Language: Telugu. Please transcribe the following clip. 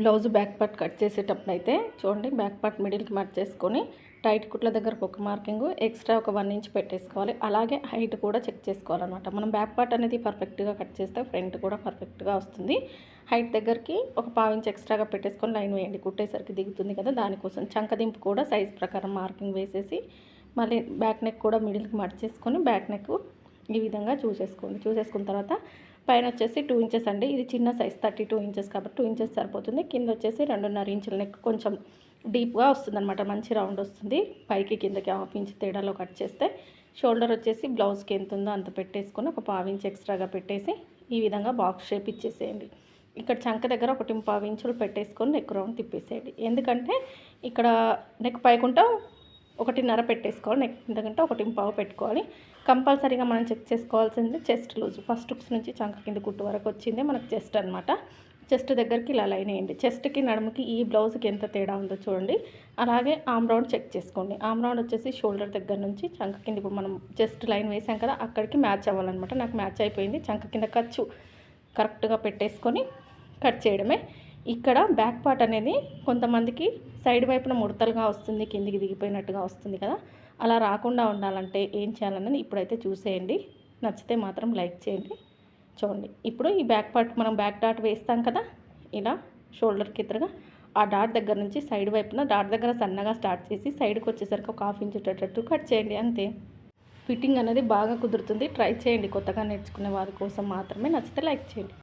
బ్లౌజ్ బ్యాక్ పార్ట్ కట్ చేసేటప్పుడు అయితే చూడండి, బ్యాక్ పార్ట్ మిడిల్కి మార్క్ చేసుకొని టైట్ కుట్ల దగ్గరకు ఒక మార్కింగ్ ఎక్స్ట్రా ఒక 1 ఇంచ్ పెట్టేసుకోవాలి. అలాగే హైట్ కూడా చెక్ చేసుకోవాలన్నమాట. మనం బ్యాక్ పార్ట్ అనేది పర్ఫెక్ట్గా కట్ చేస్తే ఫ్రంట్ కూడా పర్ఫెక్ట్గా వస్తుంది. హైట్ దగ్గరికి ఒక 1/4 ఇంచ్ ఎక్స్ట్రాగా పెట్టేసుకొని లైన్ వేయండి. కుట్టేసరికి దిగుతుంది కదా, దానికోసం చంకదింపు కూడా సైజ్ ప్రకారం మార్కింగ్ వేసేసి మళ్ళీ బ్యాక్ నెక్ కూడా మిడిల్కి మార్చేసుకొని బ్యాక్ నెక్ ఈ విధంగా చూసేసుకోండి. చూసేసుకున్న తర్వాత పైన వచ్చేసి 2 ఇంచెస్ అండి. ఇది చిన్న సైజ్ 32 ఇంచెస్ కాబట్టి 2 ఇంచెస్ సరిపోతుంది. కింద వచ్చేసి 2.5 ఇంచుల నెక్ కొంచెం డీప్గా వస్తుందన్నమాట. మంచి రౌండ్ వస్తుంది. పైకి కిందకి 1/2 ఇంచ్ తేడాలో కట్ చేస్తే షోల్డర్ వచ్చేసి బ్లౌజ్కి ఎంత ఉందో అంత పెట్టేసుకొని ఒక 1/4 ఇంచ్ ఎక్స్ట్రాగా పెట్టేసి ఈ విధంగా బాక్స్ షేప్ ఇచ్చేసేయండి. ఇక్కడ చంక దగ్గర 1.5 ఇంచులు పెట్టేసుకొని నెక్ రౌండ్ తిప్పేసేయండి. ఎందుకంటే ఇక్కడ నెక్ పైకుంటా 1.5 పెట్టేసుకోవాలి, నెక్ కిందకంటే 1.5 పెట్టుకోవాలి. కంపల్సరీగా మనం చెక్ చేసుకోవాల్సింది చెస్ట్ లూజ్. ఫస్ట్ హుక్స్ నుంచి చంక కింద కుట్టు వరకు వచ్చింది మనకు చెస్ట్ అనమాట. చెస్ట్ దగ్గరికి ఇలా లైన్ వేయండి. చెస్ట్కి నడుముకి ఈ బ్లౌజ్కి ఎంత తేడా ఉందో చూడండి. అలాగే ఆమ్ రౌండ్ చెక్ చేసుకోండి. ఆమ్ రౌండ్ వచ్చేసి షోల్డర్ దగ్గర నుంచి చంక కింద ఇప్పుడు మనం చెస్ట్ లైన్ వేసాం కదా, అక్కడికి మ్యాచ్ అవ్వాలన్నమాట. నాకు మ్యాచ్ అయిపోయింది. చంక కింద ఖర్చు కరెక్ట్గా పెట్టేసుకొని కట్ చేయడమే. ఇక్కడ బ్యాక్ పార్ట్ అనేది కొంతమందికి సైడ్ వైపున ముడతలుగా వస్తుంది, కిందికి దిగిపోయినట్టుగా వస్తుంది కదా. అలా రాకుండా ఉండాలంటే ఏం చేయాలన్నది ఇప్పుడైతే చూసేయండి. నచ్చితే మాత్రం లైక్ చేయండి. చూడండి, ఇప్పుడు ఈ బ్యాక్ పార్ట్ మనం బ్యాక్ డాట్ వేస్తాం కదా, ఇలా షోల్డర్కి ఎదురుగా ఆ డాట్ దగ్గర నుంచి సైడ్ వైపున డాట్ దగ్గర సన్నగా స్టార్ట్ చేసి సైడ్కి వచ్చేసరికి ఒక 1/2 ఇంచ్ వచ్చేటట్టు కట్ చేయండి. అంతే. ఫిట్టింగ్ అనేది బాగా కుదురుతుంది. ట్రై చేయండి. కొత్తగా నేర్చుకునే వారి కోసం మాత్రమే. నచ్చితే లైక్ చేయండి.